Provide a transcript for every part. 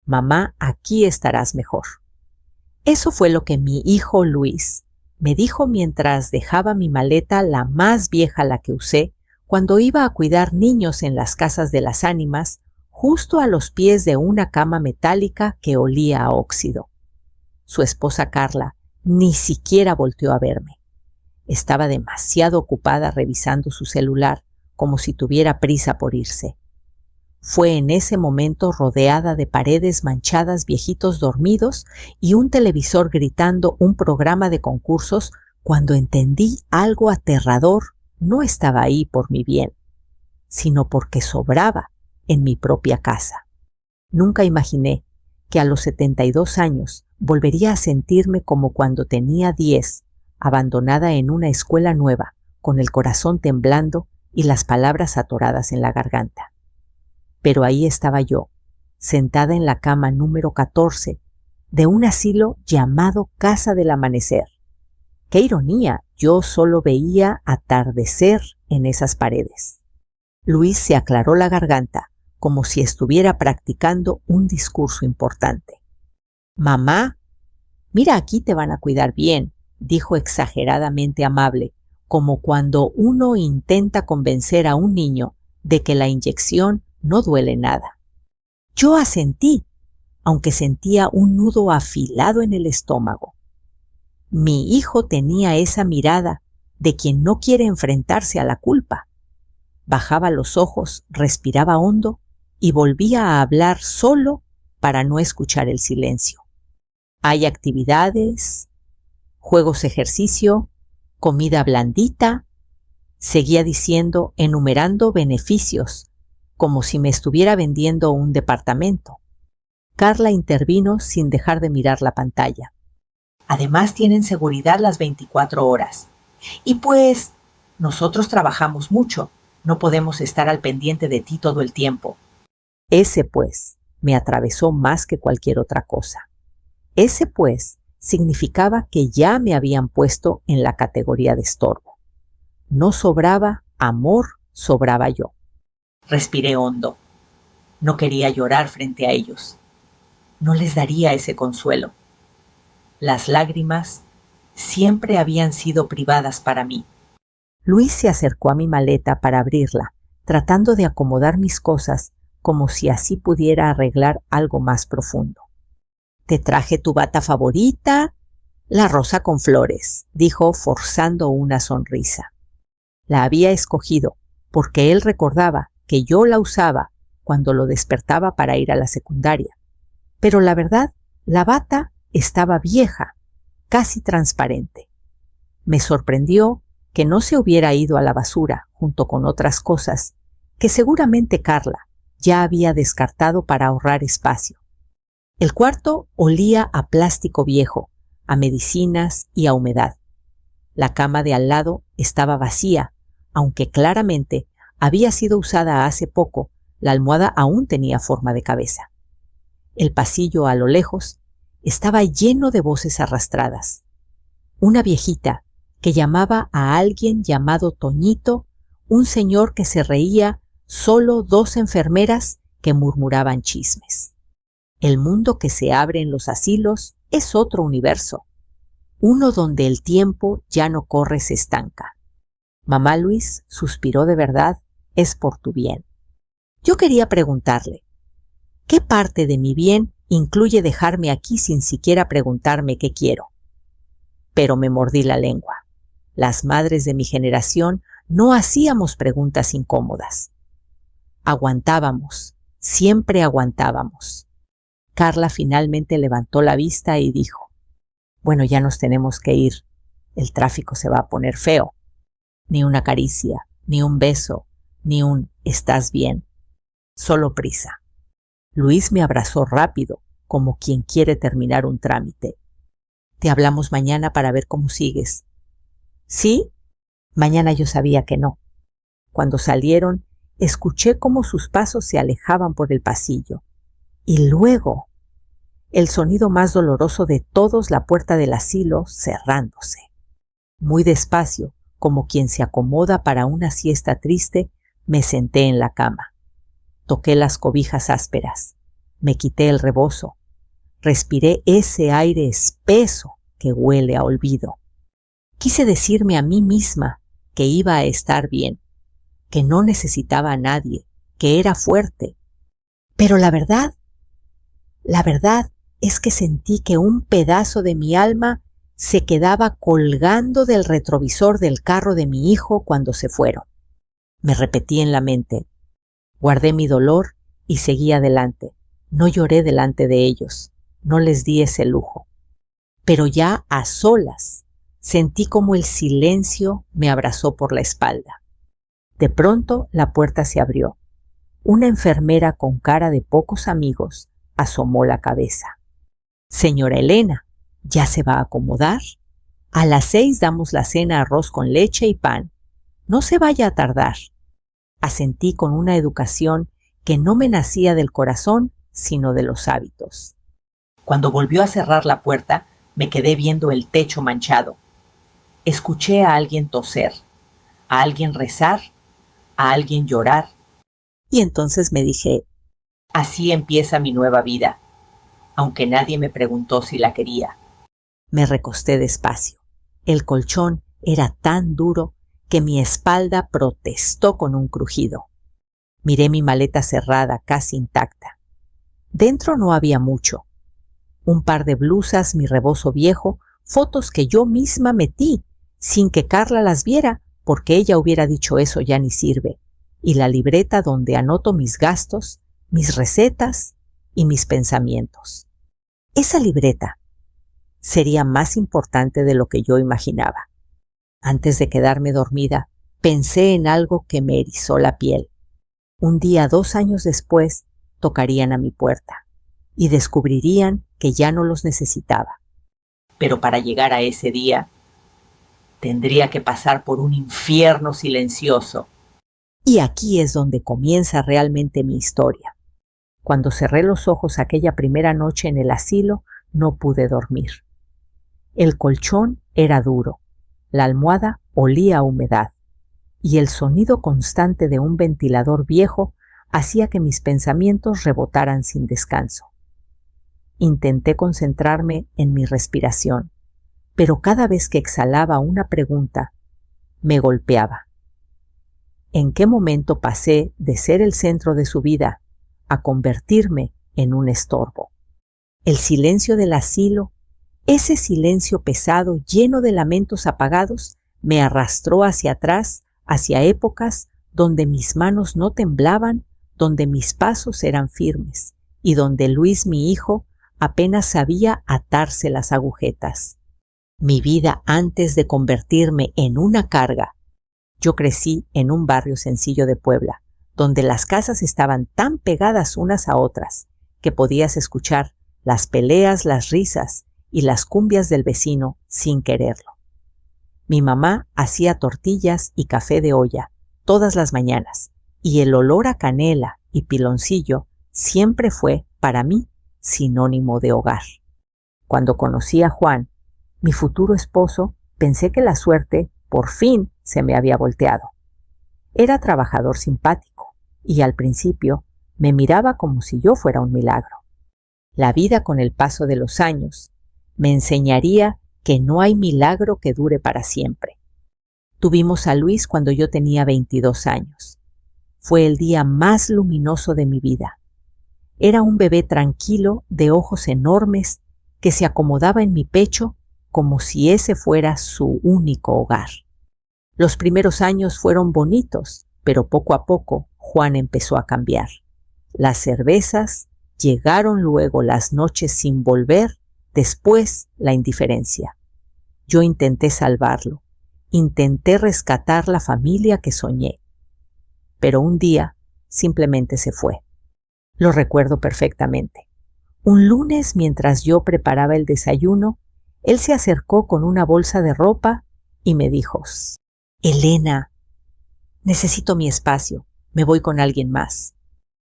Mamá, aquí estarás mejor. Eso fue lo que mi hijo Luis me dijo mientras dejaba mi maleta, la más vieja la que usé, cuando iba a cuidar niños en las casas de las ánimas, justo a los pies de una cama metálica que olía a óxido. Su esposa Carla ni siquiera volteó a verme. Estaba demasiado ocupada revisando su celular, como si tuviera prisa por irse. Fue en ese momento, rodeada de paredes manchadas, viejitos dormidos y un televisor gritando un programa de concursos, cuando entendí algo aterrador. No estaba ahí por mi bien, sino porque sobraba en mi propia casa. Nunca imaginé que a los 72 años volvería a sentirme como cuando tenía 10, abandonada en una escuela nueva, con el corazón temblando y las palabras atoradas en la garganta. Pero ahí estaba yo, sentada en la cama número 14 de un asilo llamado Casa del Amanecer. ¡Qué ironía! Yo solo veía atardecer en esas paredes. Luis se aclaró la garganta, como si estuviera practicando un discurso importante. «Mamá, mira, aquí te van a cuidar bien», dijo exageradamente amable, como cuando uno intenta convencer a un niño de que la inyección no duele nada. Yo asentí, aunque sentía un nudo afilado en el estómago. Mi hijo tenía esa mirada de quien no quiere enfrentarse a la culpa. Bajaba los ojos, respiraba hondo y volvía a hablar solo para no escuchar el silencio. Hay actividades, juegos, ejercicio, comida blandita. Seguía diciendo, enumerando beneficios, como si me estuviera vendiendo un departamento. Carla intervino sin dejar de mirar la pantalla. Además tienen seguridad las 24 horas. Y pues, nosotros trabajamos mucho. No podemos estar al pendiente de ti todo el tiempo. Ese pues me atravesó más que cualquier otra cosa. Ese pues significaba que ya me habían puesto en la categoría de estorbo. No sobraba amor, sobraba yo. Respiré hondo. No quería llorar frente a ellos. No les daría ese consuelo. Las lágrimas siempre habían sido privadas para mí. Luis se acercó a mi maleta para abrirla, tratando de acomodar mis cosas como si así pudiera arreglar algo más profundo. «Te traje tu bata favorita, la rosa con flores», dijo forzando una sonrisa. La había escogido porque él recordaba que yo la usaba cuando lo despertaba para ir a la secundaria. Pero la verdad, la bata estaba vieja, casi transparente. Me sorprendió que no se hubiera ido a la basura junto con otras cosas que seguramente Carla ya había descartado para ahorrar espacio. El cuarto olía a plástico viejo, a medicinas y a humedad. La cama de al lado estaba vacía, aunque claramente había sido usada hace poco. La almohada aún tenía forma de cabeza. El pasillo a lo lejos estaba lleno de voces arrastradas. Una viejita que llamaba a alguien llamado Toñito, un señor que se reía, solo 2 enfermeras que murmuraban chismes. El mundo que se abre en los asilos es otro universo, uno donde el tiempo ya no corre, se estanca. Mamá Luis suspiró de verdad, es por tu bien. Yo quería preguntarle, ¿qué parte de mi bien incluye dejarme aquí sin siquiera preguntarme qué quiero? Pero me mordí la lengua. Las madres de mi generación no hacíamos preguntas incómodas. Aguantábamos, siempre aguantábamos. Carla finalmente levantó la vista y dijo, «Bueno, ya nos tenemos que ir. El tráfico se va a poner feo». Ni una caricia, ni un beso, ni un «¿estás bien?». Solo prisa. Luis me abrazó rápido, como quien quiere terminar un trámite. «Te hablamos mañana para ver cómo sigues». «¿Sí?» Mañana yo sabía que no. Cuando salieron, escuché cómo sus pasos se alejaban por el pasillo. Y luego, el sonido más doloroso de todos, la puerta del asilo cerrándose. Muy despacio, como quien se acomoda para una siesta triste, me senté en la cama. Toqué las cobijas ásperas. Me quité el rebozo. Respiré ese aire espeso que huele a olvido. Quise decirme a mí misma que iba a estar bien, que no necesitaba a nadie, que era fuerte. Pero la verdad es que sentí que un pedazo de mi alma se quedaba colgando del retrovisor del carro de mi hijo cuando se fueron. Me repetí en la mente. Guardé mi dolor y seguí adelante. No lloré delante de ellos, no les di ese lujo. Pero ya a solas, sentí como el silencio me abrazó por la espalda. De pronto la puerta se abrió. Una enfermera con cara de pocos amigos asomó la cabeza. Señora Elena, ¿ya se va a acomodar? A las 6 damos la cena arroz con leche y pan. No se vaya a tardar. Asentí con una educación que no me nacía del corazón, sino de los hábitos. Cuando volvió a cerrar la puerta, me quedé viendo el techo manchado. Escuché a alguien toser, a alguien rezar, a alguien llorar. Y entonces me dije, así empieza mi nueva vida, aunque nadie me preguntó si la quería. Me recosté despacio. El colchón era tan duro que mi espalda protestó con un crujido. Miré mi maleta cerrada, casi intacta. Dentro no había mucho. Un par de blusas, mi rebozo viejo, fotos que yo misma metí, sin que Carla las viera, porque ella hubiera dicho eso ya ni sirve, y la libreta donde anoto mis gastos, mis recetas y mis pensamientos. Esa libreta sería más importante de lo que yo imaginaba. Antes de quedarme dormida, pensé en algo que me erizó la piel. Un día, 2 años después, tocarían a mi puerta y descubrirían que ya no los necesitaba. Pero para llegar a ese día, tendría que pasar por un infierno silencioso. Y aquí es donde comienza realmente mi historia. Cuando cerré los ojos aquella primera noche en el asilo, no pude dormir. El colchón era duro, la almohada olía a humedad, y el sonido constante de un ventilador viejo hacía que mis pensamientos rebotaran sin descanso. Intenté concentrarme en mi respiración, pero cada vez que exhalaba una pregunta, me golpeaba. ¿En qué momento pasé de ser el centro de su vida a convertirme en un estorbo? El silencio del asilo, ese silencio pesado lleno de lamentos apagados, me arrastró hacia atrás, hacia épocas donde mis manos no temblaban, donde mis pasos eran firmes y donde Luis, mi hijo, apenas sabía atarse las agujetas. Mi vida antes de convertirme en una carga. Yo crecí en un barrio sencillo de Puebla, donde las casas estaban tan pegadas unas a otras que podías escuchar las peleas, las risas y las cumbias del vecino sin quererlo. Mi mamá hacía tortillas y café de olla todas las mañanas, y el olor a canela y piloncillo siempre fue, para mí, sinónimo de hogar. Cuando conocí a Juan, mi futuro esposo, pensé que la suerte, por fin, se me había volteado. Era trabajador simpático, y al principio me miraba como si yo fuera un milagro. La vida, con el paso de los años, me enseñaría que no hay milagro que dure para siempre. Tuvimos a Luis cuando yo tenía 22 años. Fue el día más luminoso de mi vida. Era un bebé tranquilo, de ojos enormes, que se acomodaba en mi pecho como si ese fuera su único hogar. Los primeros años fueron bonitos, pero poco a poco Juan empezó a cambiar. Las cervezas, llegaron luego las noches sin volver, después la indiferencia. Yo intenté salvarlo, intenté rescatar la familia que soñé, pero un día simplemente se fue. Lo recuerdo perfectamente. Un lunes, mientras yo preparaba el desayuno, él se acercó con una bolsa de ropa y me dijo: «Elena, necesito mi espacio, me voy con alguien más».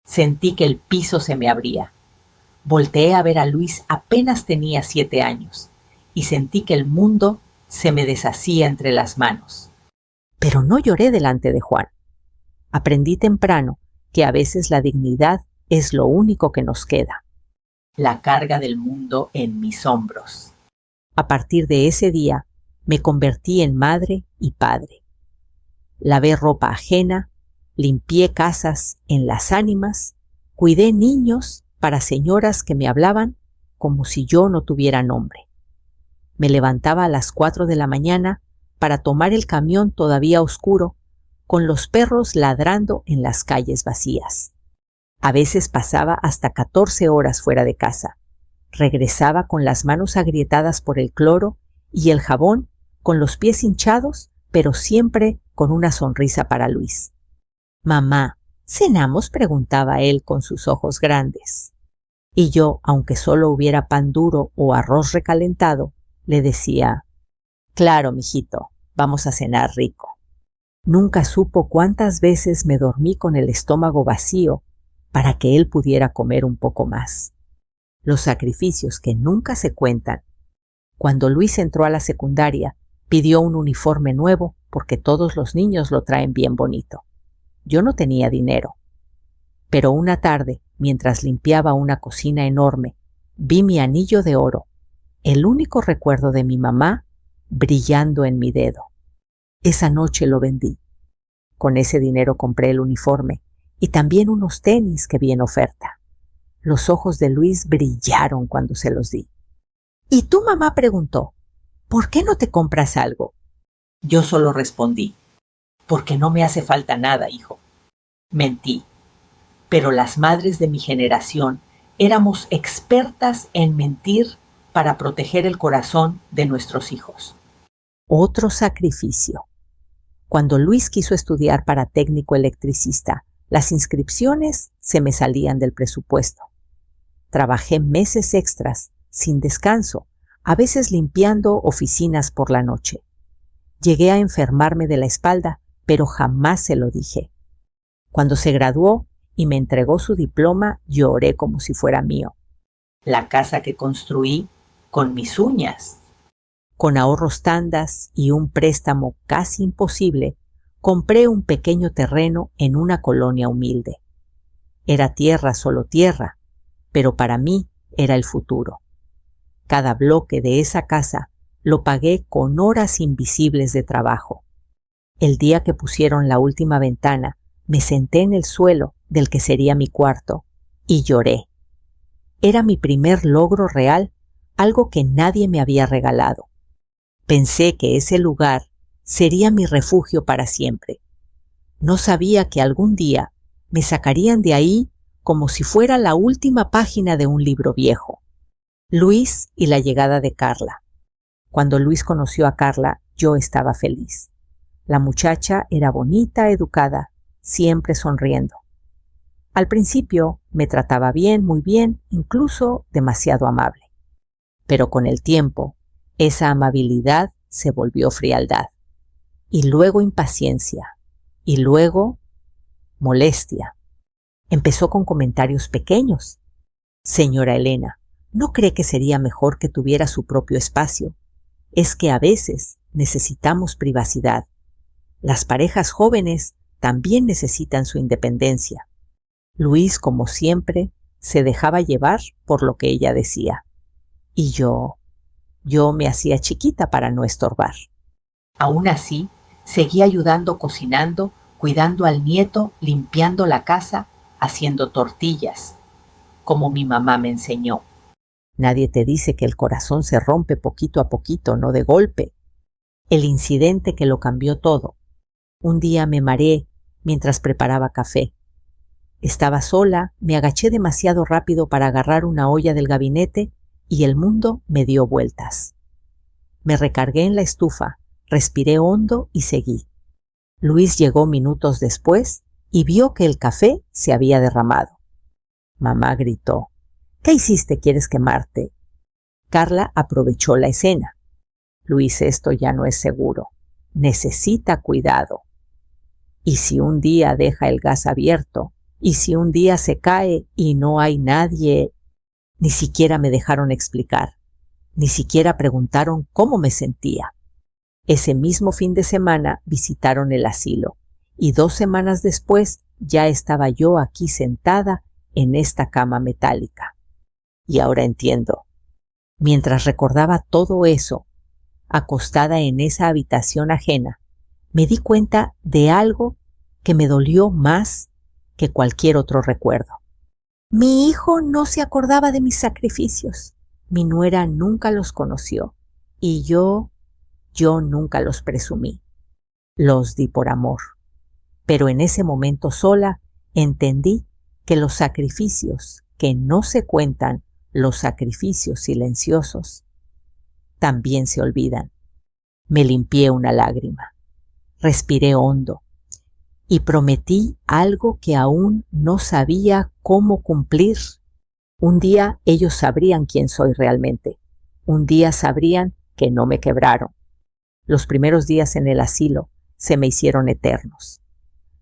Sentí que el piso se me abría. Volteé a ver a Luis, apenas tenía 7 años, y sentí que el mundo se me deshacía entre las manos. Pero no lloré delante de Juan. Aprendí temprano que a veces la dignidad es lo único que nos queda. La carga del mundo en mis hombros. A partir de ese día, me convertí en madre y padre. Lavé ropa ajena, limpié casas en las ánimas, cuidé niños para señoras que me hablaban como si yo no tuviera nombre. Me levantaba a las 4 de la mañana para tomar el camión todavía oscuro, con los perros ladrando en las calles vacías. A veces pasaba hasta 14 horas fuera de casa. Regresaba con las manos agrietadas por el cloro y el jabón, con los pies hinchados, pero siempre con una sonrisa para Luis. «Mamá, ¿cenamos?», preguntaba él con sus ojos grandes. Y yo, aunque solo hubiera pan duro o arroz recalentado, le decía: «Claro, mijito, vamos a cenar rico». Nunca supo cuántas veces me dormí con el estómago vacío para que él pudiera comer un poco más. Los sacrificios que nunca se cuentan. Cuando Luis entró a la secundaria, pidió un uniforme nuevo porque todos los niños lo traen bien bonito. Yo no tenía dinero. Pero una tarde, mientras limpiaba una cocina enorme, vi mi anillo de oro, el único recuerdo de mi mamá, brillando en mi dedo. Esa noche lo vendí. Con ese dinero compré el uniforme y también unos tenis que vi en oferta. Los ojos de Luis brillaron cuando se los di. «¿Y tu mamá?», preguntó. «¿Por qué no te compras algo?». Yo solo respondí: «Porque no me hace falta nada, hijo». Mentí, pero las madres de mi generación éramos expertas en mentir para proteger el corazón de nuestros hijos. Otro sacrificio. Cuando Luis quiso estudiar para técnico electricista, las inscripciones se me salían del presupuesto. Trabajé meses extras, sin descanso, a veces limpiando oficinas por la noche. Llegué a enfermarme de la espalda, pero jamás se lo dije. Cuando se graduó y me entregó su diploma, lloré como si fuera mío. La casa que construí con mis uñas. Con ahorros tandas y un préstamo casi imposible, compré un pequeño terreno en una colonia humilde. Era tierra, solo tierra, pero para mí era el futuro. Cada bloque de esa casa lo pagué con horas invisibles de trabajo. El día que pusieron la última ventana, me senté en el suelo del que sería mi cuarto y lloré. Era mi primer logro real, algo que nadie me había regalado. Pensé que ese lugar sería mi refugio para siempre. No sabía que algún día me sacarían de ahí como si fuera la última página de un libro viejo. Luis y la llegada de Carla. Cuando Luis conoció a Carla, yo estaba feliz. La muchacha era bonita, educada, siempre sonriendo. Al principio me trataba bien, muy bien, incluso demasiado amable. Pero con el tiempo, esa amabilidad se volvió frialdad, y luego impaciencia, y luego molestia. Empezó con comentarios pequeños. «Señora Elena, ¿no cree que sería mejor que tuviera su propio espacio? Es que a veces necesitamos privacidad. Las parejas jóvenes también necesitan su independencia». Luis, como siempre, se dejaba llevar por lo que ella decía. Y yo me hacía chiquita para no estorbar. Aún así, seguía ayudando cocinando, cuidando al nieto, limpiando la casa, haciendo tortillas, como mi mamá me enseñó. Nadie te dice que el corazón se rompe poquito a poquito, no de golpe. El incidente que lo cambió todo. Un día me mareé mientras preparaba café. Estaba sola, me agaché demasiado rápido para agarrar una olla del gabinete y el mundo me dio vueltas. Me recargué en la estufa, respiré hondo y seguí. Luis llegó minutos después y vio que el café se había derramado. Mamá gritó: «¿Qué hiciste? ¿Quieres quemarte?». Carla aprovechó la escena. «Luis, esto ya no es seguro. Necesita cuidado. Y si un día deja el gas abierto, y si un día se cae y no hay nadie». Ni siquiera me dejaron explicar, ni siquiera preguntaron cómo me sentía. Ese mismo fin de semana visitaron el asilo y 2 semanas después ya estaba yo aquí sentada en esta cama metálica. Y ahora entiendo. Mientras recordaba todo eso, acostada en esa habitación ajena, me di cuenta de algo que me dolió más que cualquier otro recuerdo. Mi hijo no se acordaba de mis sacrificios. Mi nuera nunca los conoció y yo nunca los presumí. Los di por amor. Pero en ese momento sola entendí que los sacrificios que no se cuentan, los sacrificios silenciosos, también se olvidan. Me limpié una lágrima, respiré hondo y prometí algo que aún no sabía cómo cumplir. Un día ellos sabrían quién soy realmente. Un día sabrían que no me quebraron. Los primeros días en el asilo se me hicieron eternos.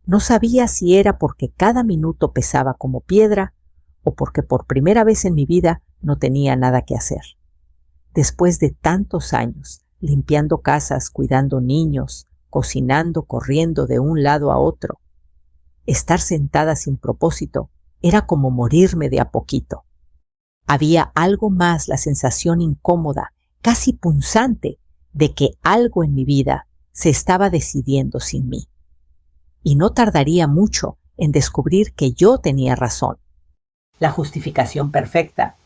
No sabía si era porque cada minuto pesaba como piedra o porque por primera vez en mi vida no tenía nada que hacer. Después de tantos años, limpiando casas, cuidando niños, cocinando, corriendo de un lado a otro, estar sentada sin propósito era como morirme de a poquito. Había algo más, la sensación incómoda, casi punzante, de que algo en mi vida se estaba decidiendo sin mí. Y no tardaría mucho en descubrir que yo tenía razón. La justificación perfecta.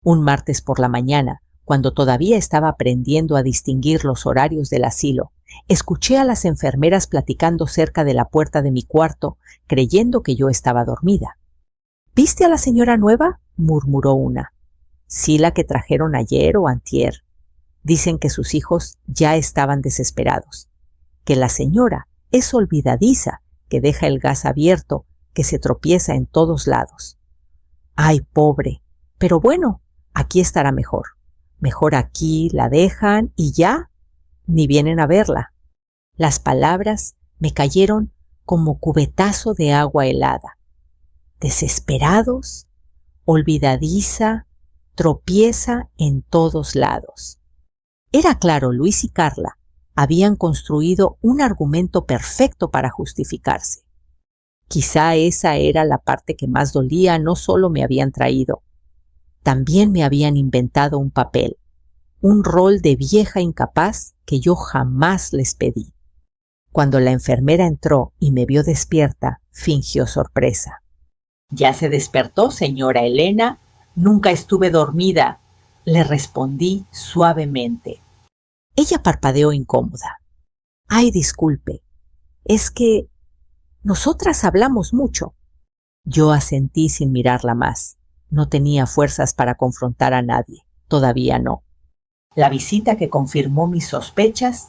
Un martes por la mañana, cuando todavía estaba aprendiendo a distinguir los horarios del asilo, escuché a las enfermeras platicando cerca de la puerta de mi cuarto, creyendo que yo estaba dormida. ¿Viste a la señora nueva?, murmuró una. Sí, la que trajeron ayer o antier. Dicen que sus hijos ya estaban desesperados, que la señora es olvidadiza, que deja el gas abierto, que se tropieza en todos lados. ¡Ay, pobre! Pero bueno, aquí estará mejor. Mejor aquí la dejan y ya, ni vienen a verla. Las palabras me cayeron como cubetazo de agua helada. Desesperados, olvidadiza, tropieza en todos lados. Era claro, Luis y Carla habían construido un argumento perfecto para justificarse. Quizá esa era la parte que más dolía. No solo me habían traído, también me habían inventado un papel, un rol de vieja incapaz que yo jamás les pedí. Cuando la enfermera entró y me vio despierta, fingió sorpresa. «¿Ya se despertó, señora Elena? Nunca estuve dormida», le respondí suavemente. Ella parpadeó incómoda. «Ay, disculpe, es que nosotras hablamos mucho». Yo asentí sin mirarla más. No tenía fuerzas para confrontar a nadie. Todavía no. La visita que confirmó mis sospechas.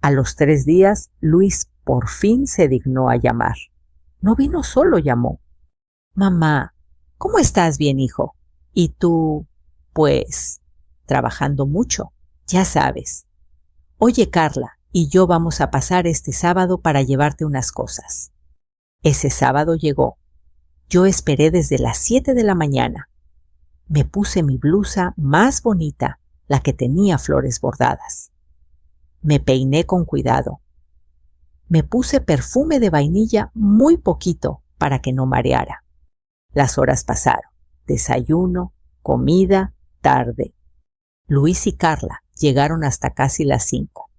A los 3 días, Luis por fin se dignó a llamar. No vino solo, llamó. «Mamá, ¿cómo estás? Bien, hijo. ¿Y tú?» «Pues, trabajando mucho, ya sabes. Oye, Carla y yo vamos a pasar este sábado para llevarte unas cosas». Ese sábado llegó. Yo esperé desde las 7 de la mañana. Me puse mi blusa más bonita, la que tenía flores bordadas. Me peiné con cuidado. Me puse perfume de vainilla muy poquito para que no mareara. Las horas pasaron. Desayuno, comida, tarde. Luis y Carla llegaron hasta casi las 5.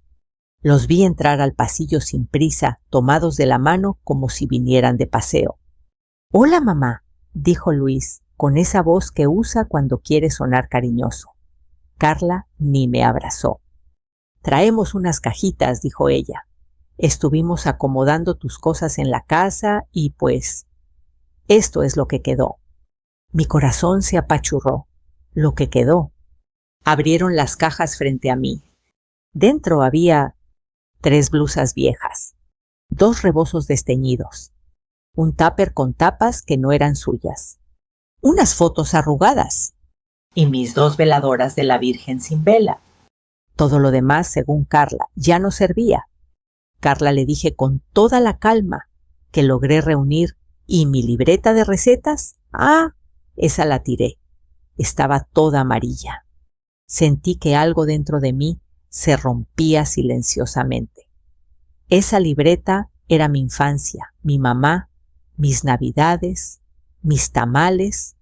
Los vi entrar al pasillo sin prisa, tomados de la mano como si vinieran de paseo. «Hola, mamá», dijo Luis, con esa voz que usa cuando quiere sonar cariñoso. Carla ni me abrazó. «Traemos unas cajitas», dijo ella. «Estuvimos acomodando tus cosas en la casa y pues, esto es lo que quedó». Mi corazón se apachurró. Lo que quedó. Abrieron las cajas frente a mí. Dentro había 3 blusas viejas, 2 rebozos desteñidos, un tupper con tapas que no eran suyas, unas fotos arrugadas y mis 2 veladoras de la Virgen sin vela. Todo lo demás, según Carla, ya no servía. Carla le dije con toda la calma que logré reunir. ¿Y mi libreta de recetas? Esa la tiré. Estaba toda amarilla. Sentí que algo dentro de mí se rompía silenciosamente. Esa libreta era mi infancia, mi mamá, mis navidades, mis tamales,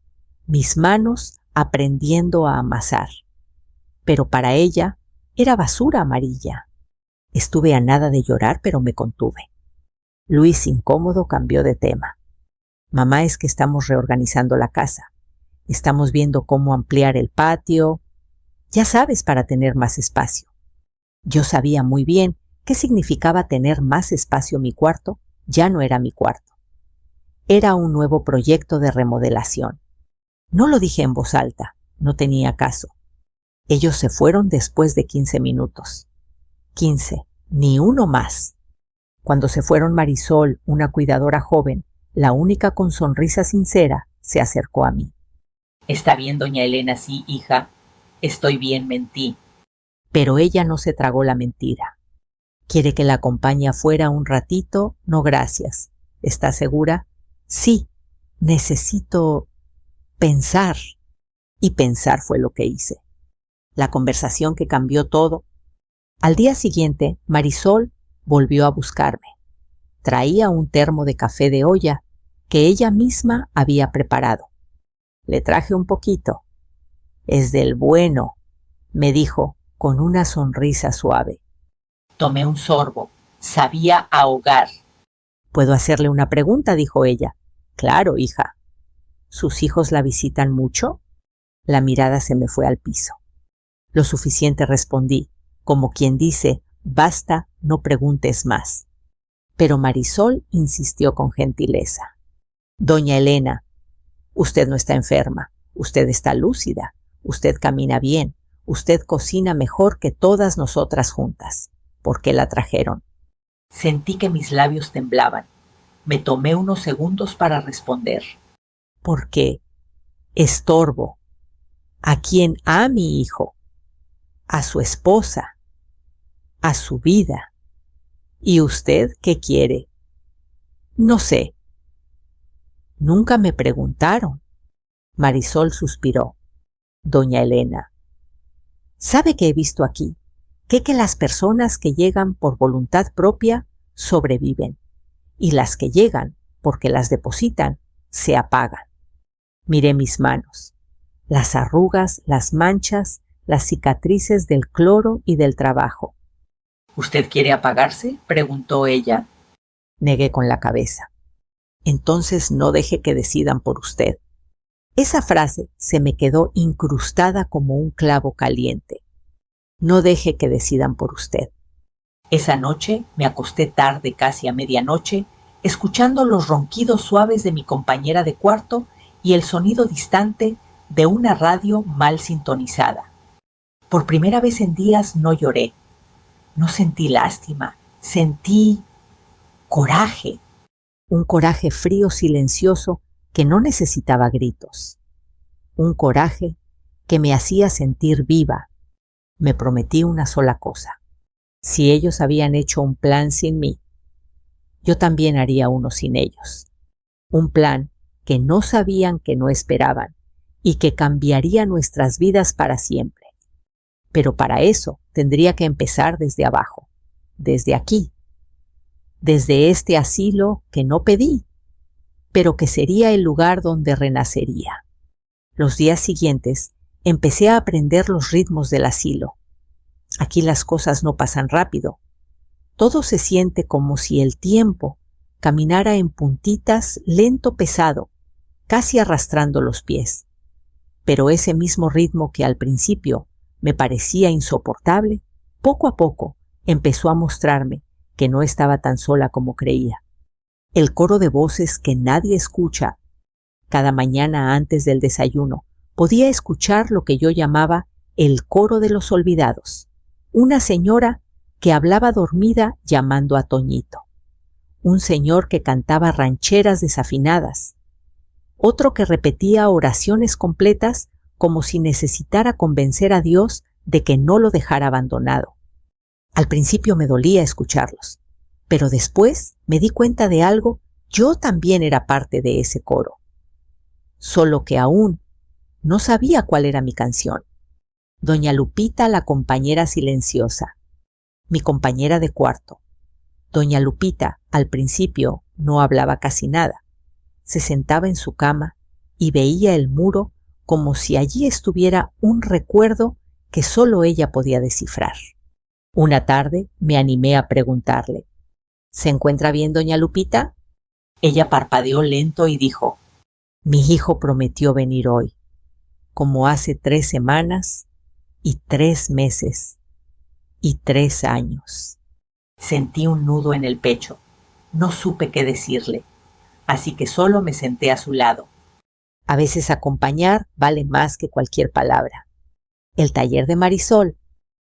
mis manos aprendiendo a amasar. Pero para ella era basura amarilla. Estuve a nada de llorar, pero me contuve. Luis, incómodo, cambió de tema. Mamá, es que estamos reorganizando la casa. Estamos viendo cómo ampliar el patio. Ya sabes, para tener más espacio. Yo sabía muy bien qué significaba tener más espacio. Mi cuarto ya no era mi cuarto. Era un nuevo proyecto de remodelación. No lo dije en voz alta, no tenía caso. Ellos se fueron después de 15 minutos. 15, ni uno más. Cuando se fueron, Marisol, una cuidadora joven, la única con sonrisa sincera, se acercó a mí. Está bien, doña Elena, sí, hija. Estoy bien, mentí. Pero ella no se tragó la mentira. ¿Quiere que la acompañe afuera un ratito? No, gracias. ¿Está segura? Sí, necesito pensar. Y pensar fue lo que hice. La conversación que cambió todo. Al día siguiente, Marisol volvió a buscarme. Traía un termo de café de olla que ella misma había preparado. Le traje un poquito. Es del bueno, me dijo con una sonrisa suave. Tomé un sorbo. Sabía ahogar. ¿Puedo hacerle una pregunta?, dijo ella. Claro, hija. ¿Sus hijos la visitan mucho? La mirada se me fue al piso. Lo suficiente, respondí, como quien dice, basta, no preguntes más. Pero Marisol insistió con gentileza. Doña Elena, usted no está enferma, usted está lúcida, usted camina bien, usted cocina mejor que todas nosotras juntas. ¿Por qué la trajeron? Sentí que mis labios temblaban. Me tomé unos segundos para responder. Porque estorbo. ¿A quién? A mi hijo, a su esposa, a su vida. ¿Y usted qué quiere? No sé. Nunca me preguntaron. Marisol suspiró. Doña Elena, ¿sabe qué he visto aquí? Que las personas que llegan por voluntad propia sobreviven, y las que llegan porque las depositan se apagan. Miré mis manos, las arrugas, las manchas, las cicatrices del cloro y del trabajo. ¿Usted quiere apagarse?, preguntó ella. Negué con la cabeza. Entonces no deje que decidan por usted. Esa frase se me quedó incrustada como un clavo caliente. No deje que decidan por usted. Esa noche me acosté tarde, casi a medianoche, escuchando los ronquidos suaves de mi compañera de cuarto y el sonido distante de una radio mal sintonizada. Por primera vez en días no lloré. No sentí lástima, sentí coraje. Un coraje frío, silencioso, que no necesitaba gritos. Un coraje que me hacía sentir viva. Me prometí una sola cosa. Si ellos habían hecho un plan sin mí, yo también haría uno sin ellos. Un plan que no sabían, que no esperaban, y que cambiaría nuestras vidas para siempre. Pero para eso tendría que empezar desde abajo, desde aquí, desde este asilo que no pedí, pero que sería el lugar donde renacería. Los días siguientes empecé a aprender los ritmos del asilo. Aquí las cosas no pasan rápido. Todo se siente como si el tiempo caminara en puntitas, lento, pesado, casi arrastrando los pies. Pero ese mismo ritmo que al principio me parecía insoportable, poco a poco empezó a mostrarme que no estaba tan sola como creía. El coro de voces que nadie escucha. Cada mañana antes del desayuno podía escuchar lo que yo llamaba el coro de los olvidados. Una señora que hablaba dormida llamando a Toñito. Un señor que cantaba rancheras desafinadas. Otro que repetía oraciones completas como si necesitara convencer a Dios de que no lo dejara abandonado. Al principio me dolía escucharlos, pero después me di cuenta de algo. Yo también era parte de ese coro. Solo que aún no sabía cuál era mi canción. Doña Lupita, la compañera silenciosa. Mi compañera de cuarto. Doña Lupita, al principio, no hablaba casi nada. se sentaba en su cama y veía el muro como si allí estuviera un recuerdo que solo ella podía descifrar. Una tarde me animé a preguntarle: ¿se encuentra bien, doña Lupita? Ella parpadeó lento y dijo: Mi hijo prometió venir hoy, como hace 3 semanas y 3 meses y 3 años. Sentí un nudo en el pecho. No supe qué decirle, así que solo me senté a su lado. A veces acompañar vale más que cualquier palabra. El taller de Marisol.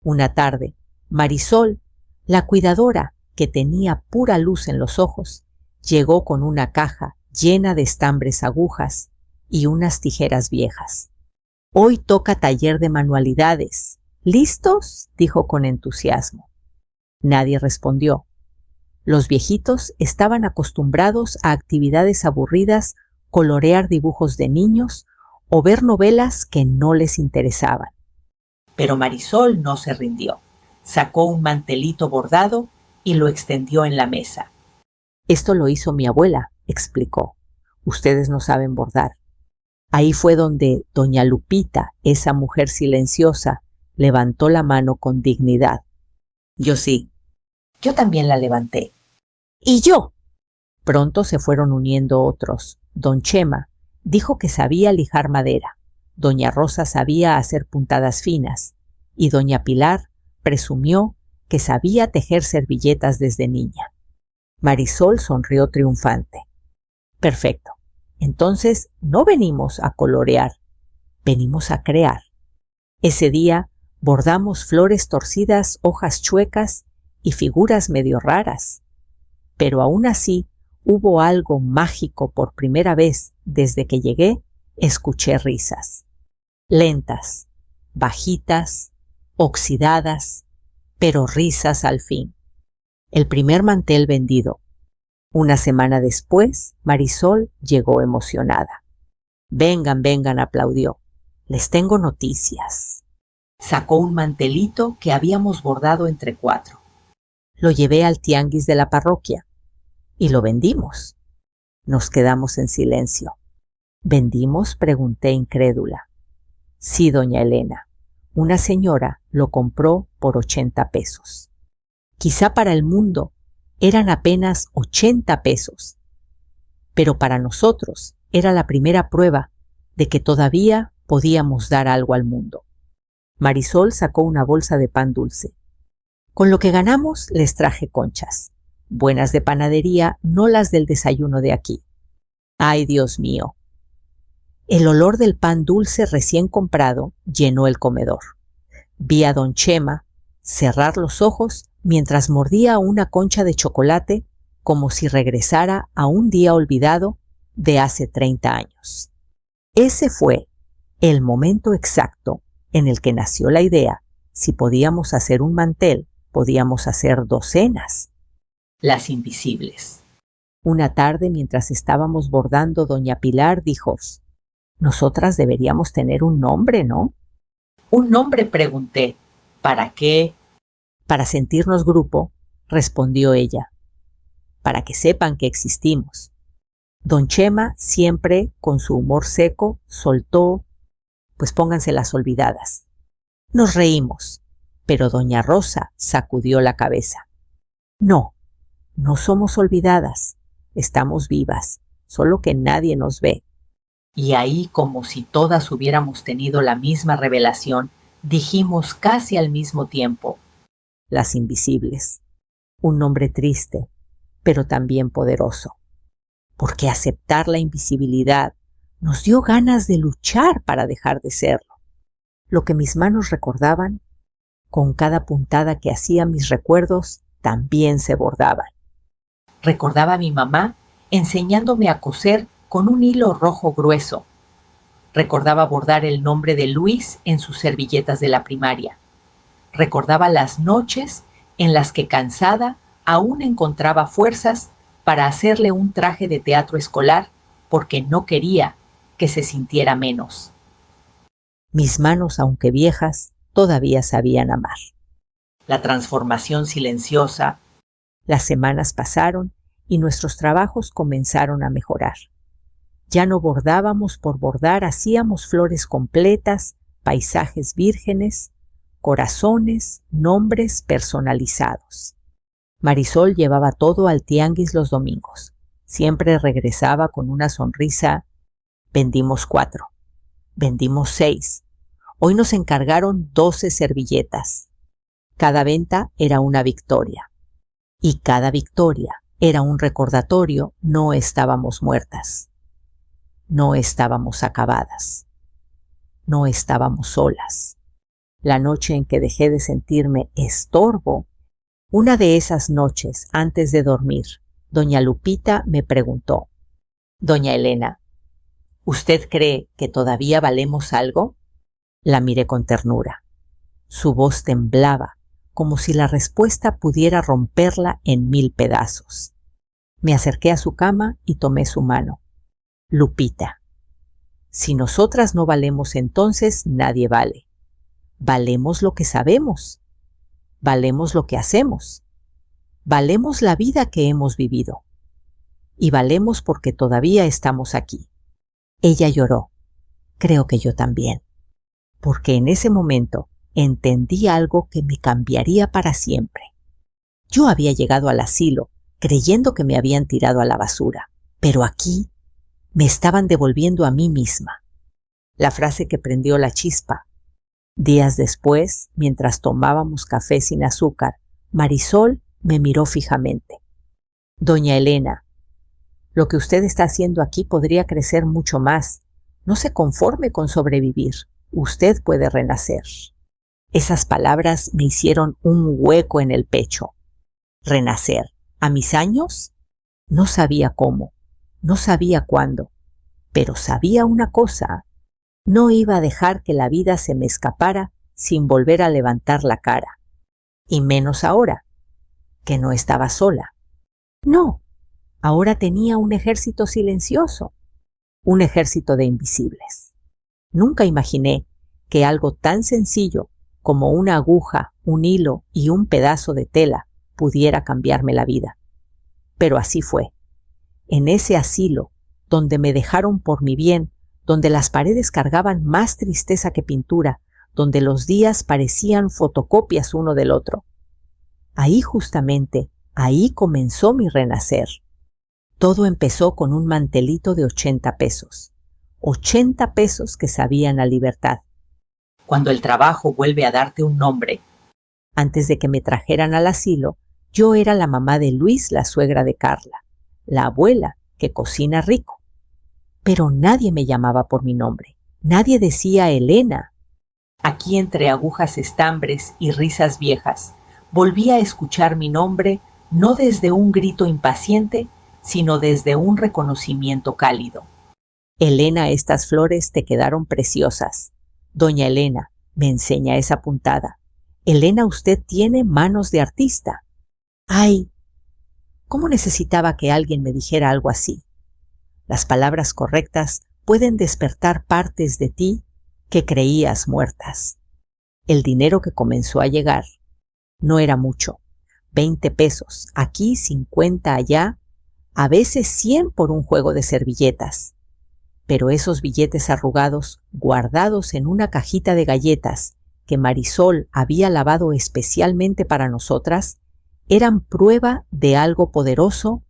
Una tarde, Marisol, la cuidadora, que tenía pura luz en los ojos, llegó con una caja llena de estambres, agujas y unas tijeras viejas. Hoy toca taller de manualidades. ¿Listos?, dijo con entusiasmo. Nadie respondió. Los viejitos estaban acostumbrados a actividades aburridas, colorear dibujos de niños o ver novelas que no les interesaban. Pero Marisol no se rindió. Sacó un mantelito bordado y lo extendió en la mesa. Esto lo hizo mi abuela, explicó. Ustedes no saben bordar. Ahí fue donde doña Lupita, esa mujer silenciosa, levantó la mano con dignidad. Yo sí. Yo también la levanté. ¿Y yo? Pronto se fueron uniendo otros. Don Chema dijo que sabía lijar madera. Doña Rosa sabía hacer puntadas finas. Y doña Pilar presumió que sabía tejer servilletas desde niña. Marisol sonrió triunfante. Perfecto. Entonces no venimos a colorear, venimos a crear. Ese día bordamos flores torcidas, hojas chuecas y figuras medio raras. Pero aún así hubo algo mágico. Por primera vez desde que llegué, escuché risas. Lentas, bajitas, oxidadas, pero risas al fin. El primer mantel vendido. Una semana después, Marisol llegó emocionada. Vengan, vengan, aplaudió. Les tengo noticias. Sacó un mantelito que habíamos bordado entre 4. Lo llevé al tianguis de la parroquia y lo vendimos. Nos quedamos en silencio. ¿Vendimos?, pregunté incrédula. Sí, doña Elena. Una señora lo compró por 80 pesos. Quizá para el mundo eran apenas 80 pesos, pero para nosotros era la primera prueba de que todavía podíamos dar algo al mundo. Marisol sacó una bolsa de pan dulce. Con lo que ganamos les traje conchas, buenas de panadería, no las del desayuno de aquí. ¡Ay, Dios mío! El olor del pan dulce recién comprado llenó el comedor. Vi a don Chema cerrar los ojos mientras mordía una concha de chocolate como si regresara a un día olvidado de hace 30 años. Ese fue el momento exacto en el que nació la idea. Si podíamos hacer un mantel, podíamos hacer docenas. Las invisibles. Una tarde, mientras estábamos bordando, doña Pilar dijo: nosotras deberíamos tener un nombre, ¿no? Un nombre, pregunté. ¿Para qué? Para sentirnos grupo, respondió ella. Para que sepan que existimos. Don Chema, siempre con su humor seco, soltó: pues pónganse las olvidadas. Nos reímos, pero doña Rosa sacudió la cabeza. No, no somos olvidadas, estamos vivas, solo que nadie nos ve. Y ahí, como si todas hubiéramos tenido la misma revelación, dijimos casi al mismo tiempo: Las invisibles. Un nombre triste, pero también poderoso. Porque aceptar la invisibilidad nos dio ganas de luchar para dejar de serlo. Lo que mis manos recordaban, con cada puntada que hacía, mis recuerdos también se bordaban. Recordaba a mi mamá enseñándome a coser con un hilo rojo grueso. Recordaba bordar el nombre de Luis en sus servilletas de la primaria. Recordaba las noches en las que, cansada, aún encontraba fuerzas para hacerle un traje de teatro escolar porque no quería que se sintiera menos. Mis manos, aunque viejas, todavía sabían amar. La transformación silenciosa. Las semanas pasaron y nuestros trabajos comenzaron a mejorar. Ya no bordábamos por bordar, hacíamos flores completas, paisajes vírgenes, corazones, nombres personalizados. Marisol llevaba todo al tianguis los domingos. Siempre regresaba con una sonrisa. Vendimos 4, vendimos 6. Hoy nos encargaron 12 servilletas. Cada venta era una victoria. Y cada victoria era un recordatorio: no estábamos muertas. No estábamos acabadas. No estábamos solas. La noche en que dejé de sentirme estorbo, una de esas noches antes de dormir, doña Lupita me preguntó: «Doña Elena, ¿usted cree que todavía valemos algo?». La miré con ternura. Su voz temblaba, como si la respuesta pudiera romperla en 1000 pedazos. Me acerqué a su cama y tomé su mano. «Lupita, si nosotras no valemos, entonces nadie vale. Valemos lo que sabemos. Valemos lo que hacemos. Valemos la vida que hemos vivido. Y valemos porque todavía estamos aquí». Ella lloró. Creo que yo también. Porque en ese momento entendí algo que me cambiaría para siempre. Yo había llegado al asilo creyendo que me habían tirado a la basura, pero aquí me estaban devolviendo a mí misma. La frase que prendió la chispa. Días después, mientras tomábamos café sin azúcar, Marisol me miró fijamente. «Doña Elena, lo que usted está haciendo aquí podría crecer mucho más. No se conforme con sobrevivir. Usted puede renacer». Esas palabras me hicieron un hueco en el pecho. ¿Renacer? ¿A mis años? No sabía cómo, no sabía cuándo, pero sabía una cosa: no iba a dejar que la vida se me escapara sin volver a levantar la cara. Y menos ahora, que no estaba sola. No, ahora tenía un ejército silencioso, un ejército de invisibles. Nunca imaginé que algo tan sencillo como una aguja, un hilo y un pedazo de tela pudiera cambiarme la vida. Pero así fue. En ese asilo, donde me dejaron por mi bien, donde las paredes cargaban más tristeza que pintura, donde los días parecían fotocopias uno del otro. Ahí justamente, ahí comenzó mi renacer. Todo empezó con un mantelito de 80 pesos. 80 pesos que sabían a libertad. Cuando el trabajo vuelve a darte un nombre. Antes de que me trajeran al asilo, yo era la mamá de Luis, la suegra de Carla, la abuela que cocina rico. Pero nadie me llamaba por mi nombre. Nadie decía Elena. Aquí, entre agujas estambres y risas viejas, volví a escuchar mi nombre, no desde un grito impaciente, sino desde un reconocimiento cálido. «Elena, estas flores te quedaron preciosas. Doña Elena», me enseña esa puntada. «Elena, usted tiene manos de artista». ¡Ay! ¿Cómo necesitaba que alguien me dijera algo así? Las palabras correctas pueden despertar partes de ti que creías muertas. El dinero que comenzó a llegar no era mucho. 20 pesos, aquí 50 allá, a veces 100 por un juego de servilletas. Pero esos billetes arrugados, guardados en una cajita de galletas que Marisol había lavado especialmente para nosotras, eran prueba de algo poderoso.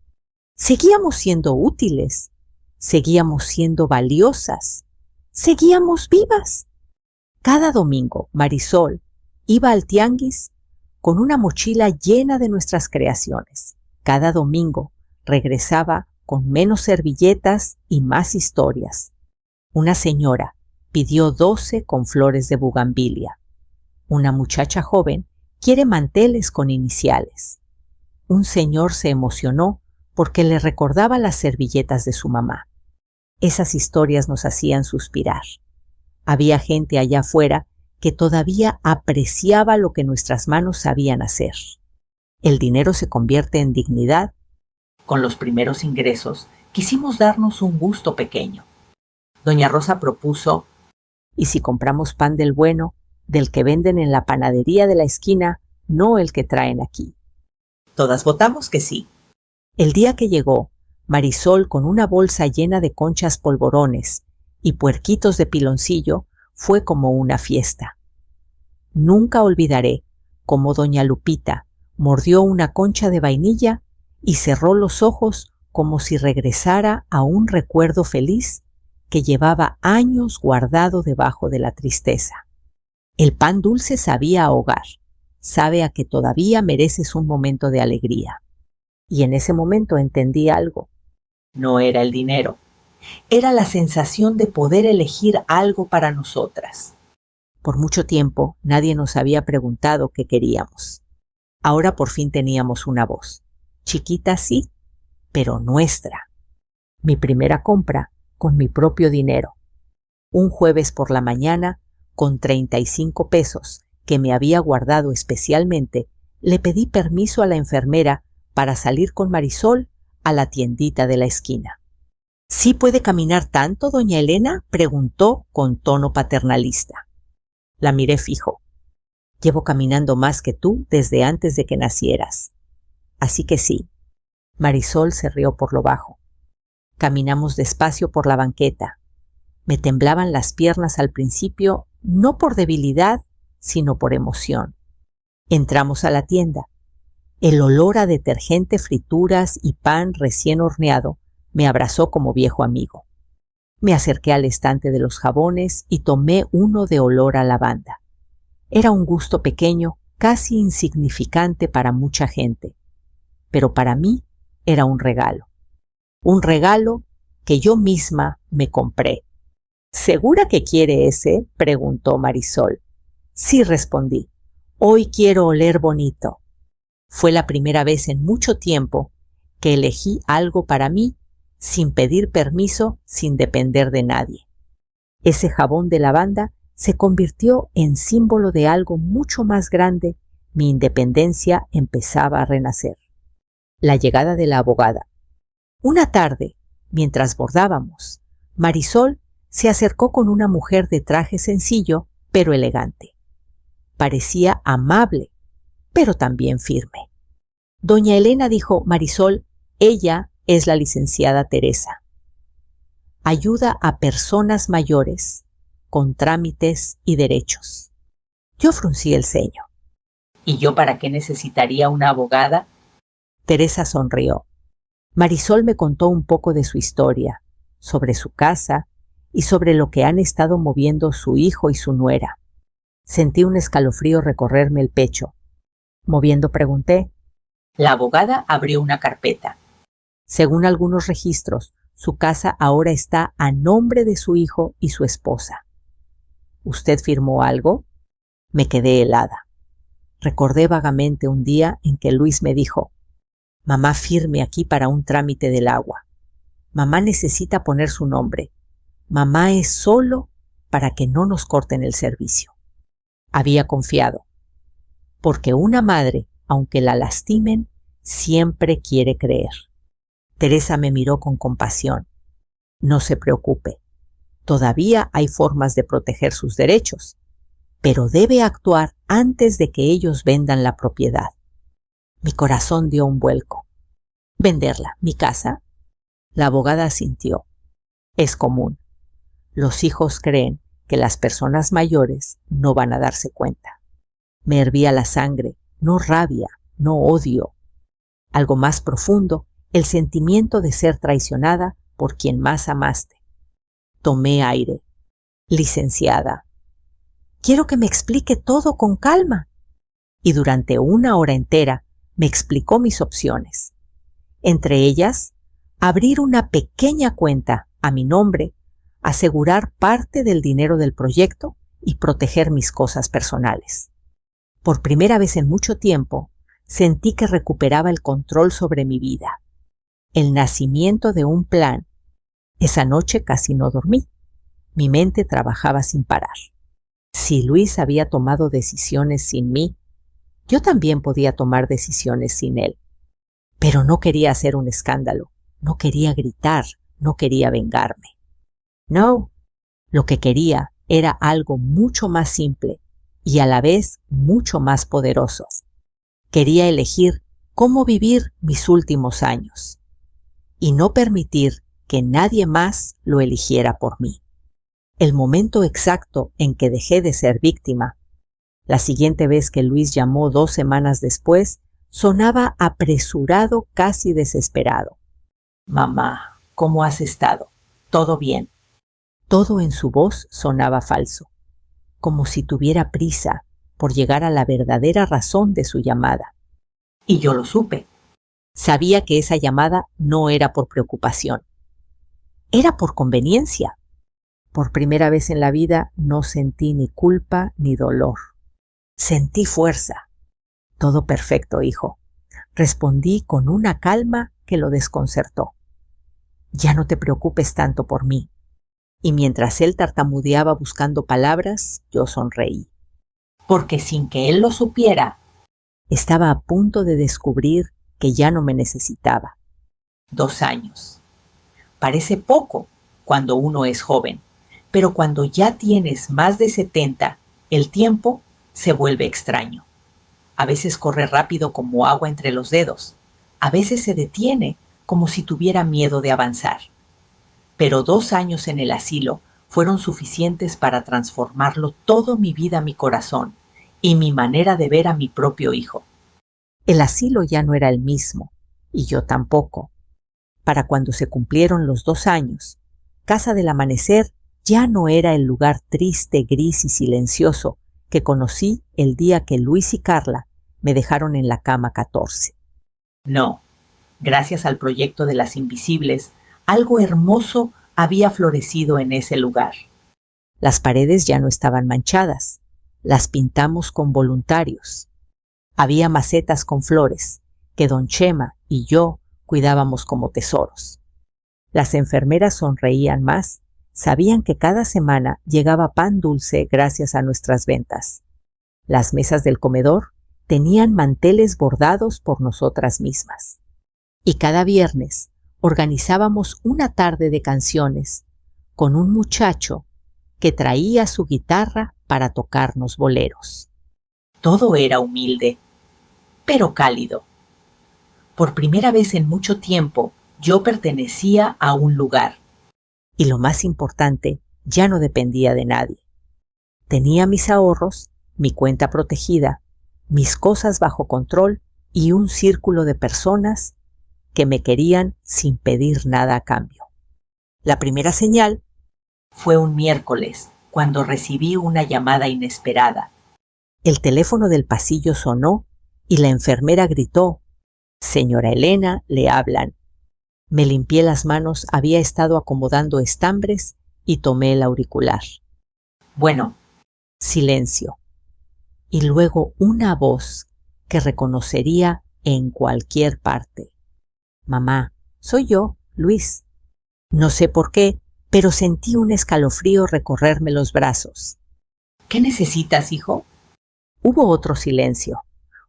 Seguíamos siendo útiles, seguíamos siendo valiosas, seguíamos vivas. Cada domingo Marisol iba al tianguis con una mochila llena de nuestras creaciones. Cada domingo regresaba con menos servilletas y más historias. Una señora pidió 12 con flores de bugambilia. Una muchacha joven quiere manteles con iniciales. Un señor se emocionó porque le recordaba las servilletas de su mamá. Esas historias nos hacían suspirar. Había gente allá afuera que todavía apreciaba lo que nuestras manos sabían hacer. El dinero se convierte en dignidad. Con los primeros ingresos, quisimos darnos un gusto pequeño. Doña Rosa propuso: ¿y si compramos pan del bueno, del que venden en la panadería de la esquina, no el que traen aquí? Todas votamos que sí. El día que llegó, Marisol, con una bolsa llena de conchas polvorones y puerquitos de piloncillo, fue como una fiesta. Nunca olvidaré cómo doña Lupita mordió una concha de vainilla y cerró los ojos como si regresara a un recuerdo feliz que llevaba años guardado debajo de la tristeza. El pan dulce sabía a hogar, sabe a que todavía mereces un momento de alegría. Y en ese momento entendí algo. No era el dinero, era la sensación de poder elegir algo para nosotras. Por mucho tiempo nadie nos había preguntado qué queríamos. Ahora por fin teníamos una voz. Chiquita sí, pero nuestra. Mi primera compra con mi propio dinero. Un jueves por la mañana, con 35 pesos que me había guardado especialmente, le pedí permiso a la enfermera para salir con Marisol a la tiendita de la esquina. ¿Sí puede caminar tanto, doña Elena?, preguntó con tono paternalista. La miré fijo. Llevo caminando más que tú desde antes de que nacieras. Así que sí. Marisol se rió por lo bajo. Caminamos despacio por la banqueta. Me temblaban las piernas al principio, no por debilidad, sino por emoción. Entramos a la tienda. El olor a detergente, frituras y pan recién horneado me abrazó como viejo amigo. Me acerqué al estante de los jabones y tomé uno de olor a lavanda. Era un gusto pequeño, casi insignificante para mucha gente, pero para mí era un regalo. Un regalo que yo misma me compré. ¿Segura que quiere ese?, preguntó Marisol. Sí, respondí. Hoy quiero oler bonito. Fue la primera vez en mucho tiempo que elegí algo para mí sin pedir permiso, sin depender de nadie. Ese jabón de lavanda se convirtió en símbolo de algo mucho más grande. Mi independencia empezaba a renacer. La llegada de la abogada. Una tarde, mientras bordábamos, Marisol se acercó con una mujer de traje sencillo, pero elegante. Parecía amable, pero también firme. Doña Elena, dijo Marisol, ella es la licenciada Teresa. Ayuda a personas mayores con trámites y derechos. Yo fruncí el ceño. ¿Y yo para qué necesitaría una abogada? Teresa sonrió. Marisol me contó un poco de su historia, sobre su casa y sobre lo que han estado moviendo su hijo y su nuera. Sentí un escalofrío recorrerme el pecho. Moviendo pregunté. La abogada abrió una carpeta. Según algunos registros, su casa ahora está a nombre de su hijo y su esposa. ¿Usted firmó algo? Me quedé helada. Recordé vagamente un día en que Luis me dijo: mamá firme aquí para un trámite del agua. Mamá necesita poner su nombre. Mamá es solo para que no nos corten el servicio. Había confiado. Porque una madre, aunque la lastimen, siempre quiere creer. Teresa me miró con compasión. No se preocupe. Todavía hay formas de proteger sus derechos, pero debe actuar antes de que ellos vendan la propiedad. Mi corazón dio un vuelco. ¿Venderla, mi casa? La abogada asintió. Es común. Los hijos creen que las personas mayores no van a darse cuenta. Me hervía la sangre, no rabia, no odio. Algo más profundo, el sentimiento de ser traicionada por quien más amaste. Tomé aire. Licenciada, quiero que me explique todo con calma. Y durante 1 hora entera me explicó mis opciones. Entre ellas, abrir una pequeña cuenta a mi nombre, asegurar parte del dinero del proyecto y proteger mis cosas personales. Por primera vez en mucho tiempo, sentí que recuperaba el control sobre mi vida. El nacimiento de un plan. Esa noche casi no dormí. Mi mente trabajaba sin parar. Si Luis había tomado decisiones sin mí, yo también podía tomar decisiones sin él. Pero no quería hacer un escándalo, no quería gritar, no quería vengarme. No, lo que quería era algo mucho más simple y a la vez mucho más poderoso. Quería elegir cómo vivir mis últimos años. y no permitir que nadie más lo eligiera por mí. El momento exacto en que dejé de ser víctima, la siguiente vez que Luis llamó 2 semanas después, sonaba apresurado, casi desesperado. Mamá, ¿cómo has estado? ¿Todo bien? Todo en su voz sonaba falso, como si tuviera prisa por llegar a la verdadera razón de su llamada. Y yo lo supe. Sabía que esa llamada no era por preocupación. Era por conveniencia. Por primera vez en la vida no sentí ni culpa ni dolor. Sentí fuerza. Todo perfecto, hijo. Respondí con una calma que lo desconcertó. Ya no te preocupes tanto por mí. Y mientras él tartamudeaba buscando palabras, yo sonreí. Porque sin que él lo supiera, estaba a punto de descubrir que ya no me necesitaba. 2 años. Parece poco cuando uno es joven, pero cuando ya tienes más de 70, el tiempo se vuelve extraño. A veces corre rápido como agua entre los dedos. A veces se detiene como si tuviera miedo de avanzar. Pero 2 años en el asilo fueron suficientes para transformarlo todo mi vida, mi corazón y mi manera de ver a mi propio hijo. El asilo ya no era el mismo, y yo tampoco. Para cuando se cumplieron los 2 años, Casa del Amanecer ya no era el lugar triste, gris y silencioso que conocí el día que Luis y Carla me dejaron en la cama 14. No, gracias al proyecto de las Invisibles, algo hermoso había florecido en ese lugar. Las paredes ya no estaban manchadas, las pintamos con voluntarios. Había macetas con flores que don Chema y yo cuidábamos como tesoros. Las enfermeras sonreían más, sabían que cada semana llegaba pan dulce gracias a nuestras ventas. Las mesas del comedor tenían manteles bordados por nosotras mismas. Y cada viernes organizábamos una tarde de canciones con un muchacho que traía su guitarra para tocarnos boleros. Todo era humilde, pero cálido. Por primera vez en mucho tiempo, yo pertenecía a un lugar. Y lo más importante, ya no dependía de nadie. Tenía mis ahorros, mi cuenta protegida, mis cosas bajo control y un círculo de personas que me querían sin pedir nada a cambio. La primera señal fue un miércoles, cuando recibí una llamada inesperada. El teléfono del pasillo sonó y la enfermera gritó: «Señora Elena, le hablan». Me limpié las manos, había estado acomodando estambres y tomé el auricular. Bueno. Silencio. Y luego una voz que reconocería en cualquier parte. «Mamá, soy yo, Luis». No sé por qué, pero sentí un escalofrío recorrerme los brazos. ¿Qué necesitas, hijo? Hubo otro silencio,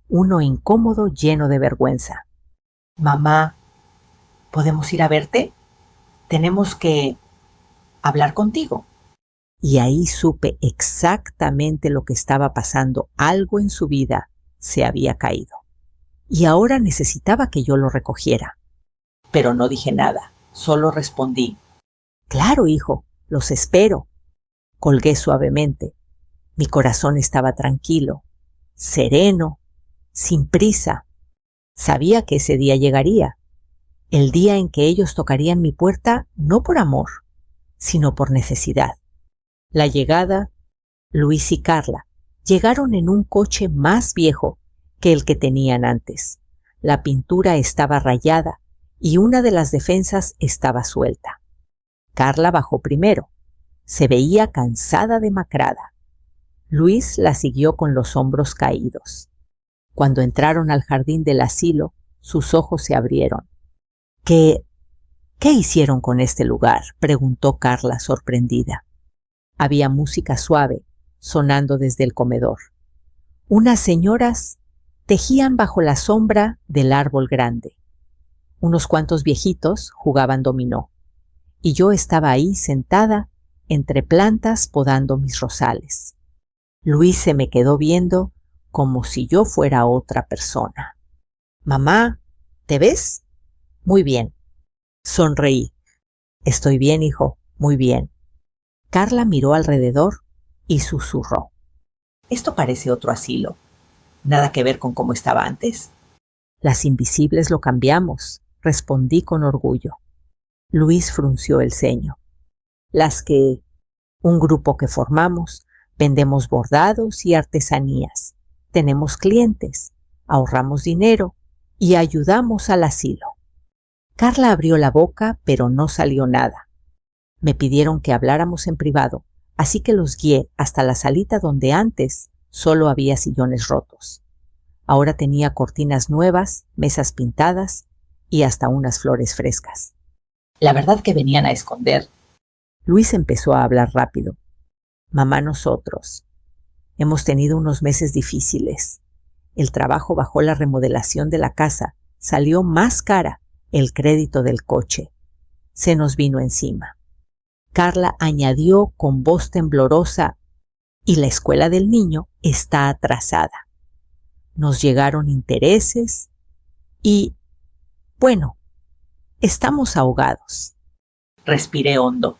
uno incómodo, lleno de vergüenza. Mamá, ¿podemos ir a verte? Tenemos que hablar contigo. Y ahí supe exactamente lo que estaba pasando. Algo en su vida se había caído. Y ahora necesitaba que yo lo recogiera. Pero no dije nada, solo respondí: «Claro, hijo, los espero». Colgué suavemente. Mi corazón estaba tranquilo, sereno, sin prisa. Sabía que ese día llegaría, el día en que ellos tocarían mi puerta no por amor, sino por necesidad. La llegada, Luis y Carla llegaron en un coche más viejo que el que tenían antes. La pintura estaba rayada y una de las defensas estaba suelta. Carla bajó primero. Se veía cansada, demacrada. Luis la siguió con los hombros caídos. Cuando entraron al jardín del asilo, sus ojos se abrieron. ¿Qué hicieron con este lugar?», preguntó Carla, sorprendida. Había música suave sonando desde el comedor. Unas señoras tejían bajo la sombra del árbol grande. Unos cuantos viejitos jugaban dominó. Y yo estaba ahí sentada entre plantas podando mis rosales. Luis se me quedó viendo como si yo fuera otra persona. «Mamá, ¿te ves? Muy bien. Sonreí. Estoy bien, hijo, muy bien. Carla miró alrededor y susurró. Esto parece otro asilo. Nada que ver con cómo estaba antes. Las invisibles lo cambiamos, respondí con orgullo. Luis frunció el ceño. Un grupo que formamos, vendemos bordados y artesanías, tenemos clientes, ahorramos dinero y ayudamos al asilo. Carla abrió la boca, pero no salió nada. Me pidieron que habláramos en privado, así que los guié hasta la salita donde antes solo había sillones rotos. Ahora tenía cortinas nuevas, mesas pintadas y hasta unas flores frescas. La verdad que venían a esconder. Luis empezó a hablar rápido. Mamá, nosotros hemos tenido unos meses difíciles. El trabajo bajó, la remodelación de la casa salió más cara, el crédito del coche se nos vino encima. Carla añadió con voz temblorosa, y la escuela del niño está atrasada. Nos llegaron intereses y, bueno, estamos ahogados. Respiré hondo.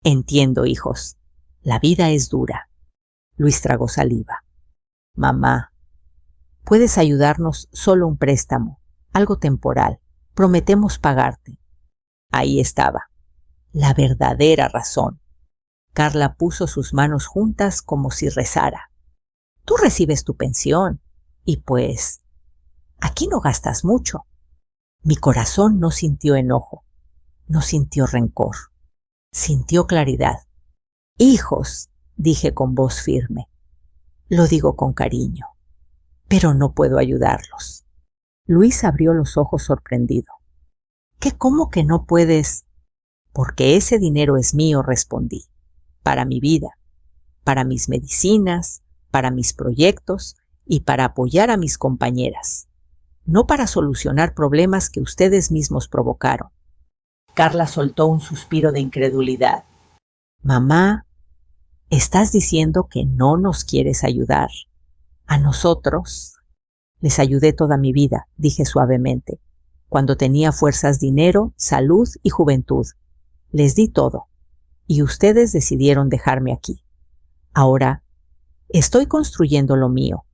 Entiendo, hijos. La vida es dura. Luis tragó saliva. Mamá, puedes ayudarnos, solo un préstamo, algo temporal. Prometemos pagarte. Ahí estaba, la verdadera razón. Carla puso sus manos juntas como si rezara. Tú recibes tu pensión y pues, aquí no gastas mucho. Mi corazón no sintió enojo, no sintió rencor, sintió claridad. Hijos, dije con voz firme. Lo digo con cariño, pero no puedo ayudarlos. Luis abrió los ojos sorprendido. ¿Qué, cómo que no puedes? Porque ese dinero es mío, respondí. Para mi vida, para mis medicinas, para mis proyectos y para apoyar a mis compañeras. No para solucionar problemas que ustedes mismos provocaron. Carla soltó un suspiro de incredulidad. Mamá, estás diciendo que no nos quieres ayudar. A nosotros. Les ayudé toda mi vida, dije suavemente. Cuando tenía fuerzas, dinero, salud y juventud. Les di todo. Y ustedes decidieron dejarme aquí. Ahora, estoy construyendo lo mío.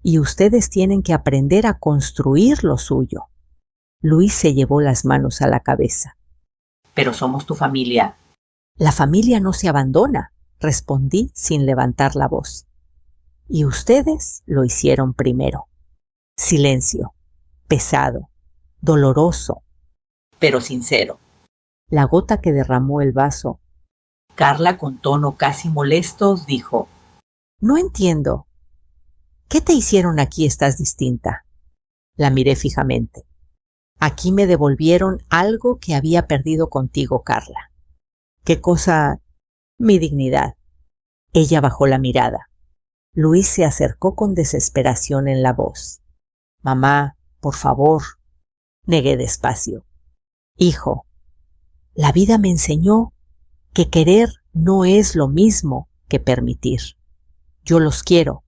Y ustedes tienen que aprender a construir lo suyo. Luis se llevó las manos a la cabeza. Pero somos tu familia. La familia no se abandona, respondí sin levantar la voz. Y ustedes lo hicieron primero. Silencio, pesado, doloroso, pero sincero. La gota que derramó el vaso. Carla, con tono casi molesto, dijo: No entiendo. ¿Qué te hicieron aquí? Estás distinta. La miré fijamente. Aquí me devolvieron algo que había perdido contigo, Carla. ¿Qué cosa? Mi dignidad. Ella bajó la mirada. Luis se acercó con desesperación en la voz. Mamá, por favor. Negué despacio. Hijo, la vida me enseñó que querer no es lo mismo que permitir. Yo los quiero,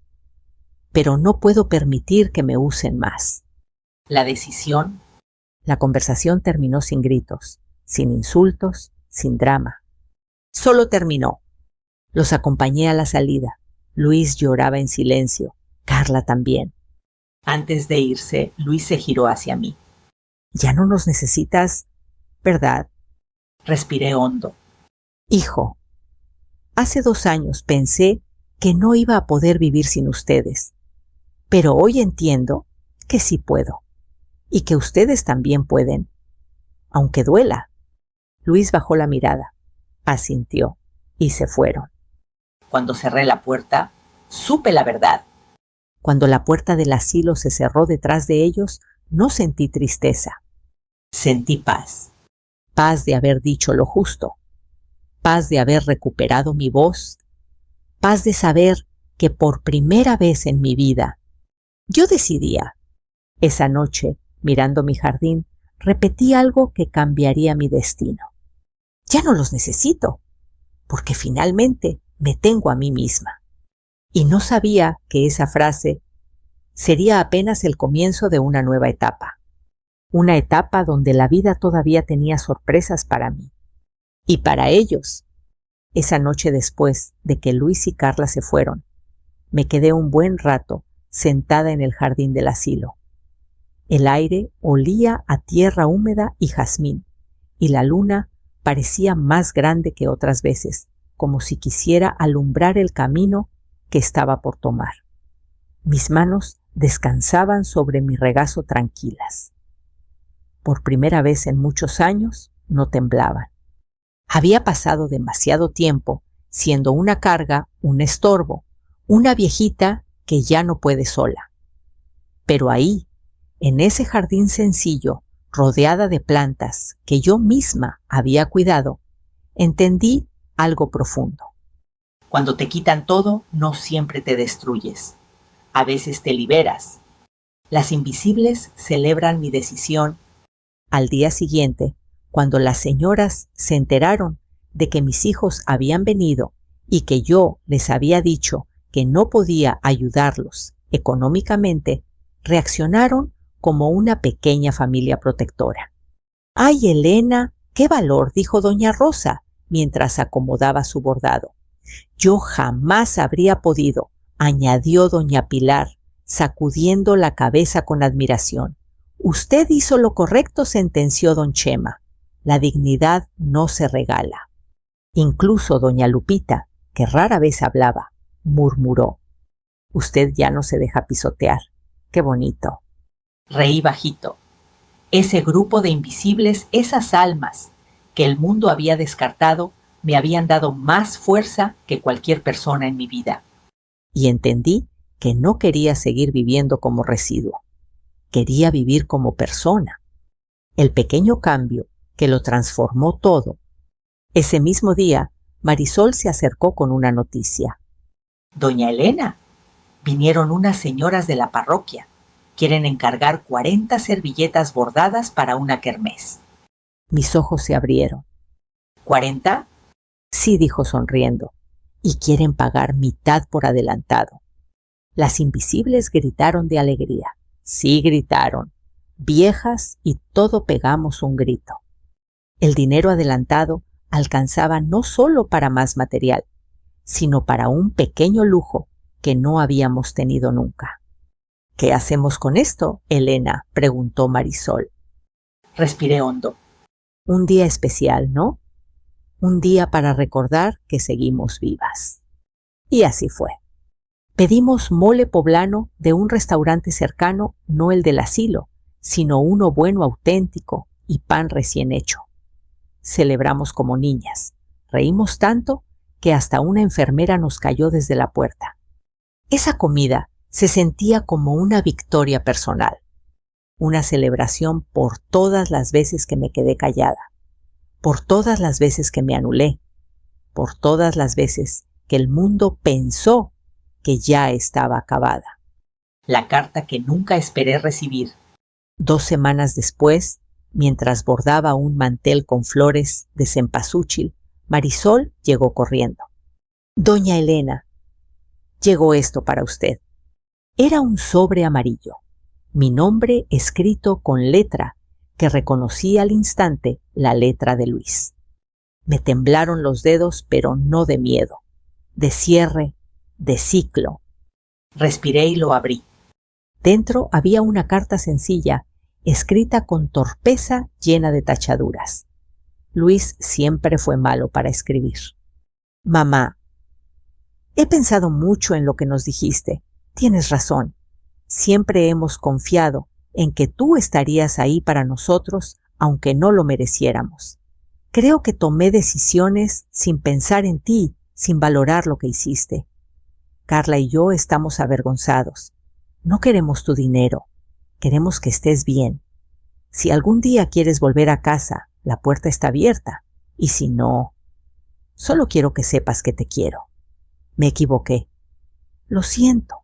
pero no puedo permitir que me usen más. La decisión. La conversación terminó sin gritos, sin insultos, sin drama. Solo terminó. Los acompañé a la salida. Luis lloraba en silencio, Carla también. Antes de irse, Luis se giró hacia mí. Ya no nos necesitas, ¿verdad? Respiré hondo. Hijo, hace 2 años pensé que no iba a poder vivir sin ustedes, pero hoy entiendo que sí puedo, y que ustedes también pueden, aunque duela. Luis bajó la mirada, asintió, y se fueron. Cuando cerré la puerta, supe la verdad. Cuando la puerta del asilo se cerró detrás de ellos, no sentí tristeza. Sentí paz. Paz de haber dicho lo justo. Paz de haber recuperado mi voz. Paz de saber que por primera vez en mi vida yo decidía. Esa noche, mirando mi jardín, repetí algo que cambiaría mi destino. Ya no los necesito, porque finalmente me tengo a mí misma. Y no sabía que esa frase sería apenas el comienzo de una nueva etapa. una etapa donde la vida todavía tenía sorpresas para mí y para ellos. Esa noche después de que Luis y Carla se fueron, me quedé un buen rato sentada en el jardín del asilo. El aire olía a tierra húmeda y jazmín, y la luna parecía más grande que otras veces, como si quisiera alumbrar el camino que estaba por tomar. Mis manos descansaban sobre mi regazo tranquilas. Por primera vez en muchos años no temblaban. Había pasado demasiado tiempo siendo una carga, un estorbo, una viejita que ya no puede sola. Pero ahí, en ese jardín sencillo, rodeada de plantas que yo misma había cuidado, entendí algo profundo. Cuando te quitan todo, no siempre te destruyes. A veces te liberas. Las invisibles celebran mi decisión. Al día siguiente, cuando las señoras se enteraron de que mis hijos habían venido y que yo les había dicho que no podía ayudarlos económicamente, reaccionaron como una pequeña familia protectora. ¡Ay, Elena! ¡Qué valor!, dijo doña Rosa mientras acomodaba su bordado. Yo jamás habría podido, añadió doña Pilar, sacudiendo la cabeza con admiración. Usted hizo lo correcto, sentenció don Chema. La dignidad no se regala. Incluso doña Lupita, que rara vez hablaba, murmuró. Usted ya no se deja pisotear. ¡Qué bonito! Reí bajito. Ese grupo de invisibles, esas almas que el mundo había descartado, me habían dado más fuerza que cualquier persona en mi vida. Y entendí que no quería seguir viviendo como residuo. Quería vivir como persona. El pequeño cambio que lo transformó todo. Ese mismo día, Marisol se acercó con una noticia. Doña Elena, vinieron unas señoras de la parroquia. Quieren encargar 40 servilletas bordadas para una kermés. Mis ojos se abrieron. ¿40? Sí, dijo sonriendo. Y quieren pagar mitad por adelantado. Las invisibles gritaron de alegría. Sí, gritaron. Viejas y todo pegamos un grito. El dinero adelantado alcanzaba no solo para más material, sino para un pequeño lujo que no habíamos tenido nunca. ¿Qué hacemos con esto, Elena?, preguntó Marisol. Respiré hondo. Un día especial, ¿no? Un día para recordar que seguimos vivas. Y así fue. Pedimos mole poblano de un restaurante cercano, no el del asilo, sino uno bueno, auténtico, y pan recién hecho. Celebramos como niñas. Reímos tanto que hasta una enfermera nos cayó desde la puerta. Esa comida se sentía como una victoria personal, una celebración por todas las veces que me quedé callada, por todas las veces que me anulé, por todas las veces que el mundo pensó que ya estaba acabada. La carta que nunca esperé recibir. 2 semanas después, mientras bordaba un mantel con flores de cempasúchil, Marisol llegó corriendo. Doña Elena, llegó esto para usted. Era un sobre amarillo, mi nombre escrito con letra que reconocí al instante la letra de Luis. Me temblaron los dedos, pero no de miedo, de cierre, de ciclo. Respiré y lo abrí. Dentro había una carta sencilla, escrita con torpeza llena de tachaduras. Luis siempre fue malo para escribir. Mamá, he pensado mucho en lo que nos dijiste. Tienes razón. Siempre hemos confiado en que tú estarías ahí para nosotros, aunque no lo mereciéramos. Creo que tomé decisiones sin pensar en ti, sin valorar lo que hiciste. Carla y yo estamos avergonzados. No queremos tu dinero. Queremos que estés bien. Si algún día quieres volver a casa, la puerta está abierta. Y si no, solo quiero que sepas que te quiero. Me equivoqué. Lo siento.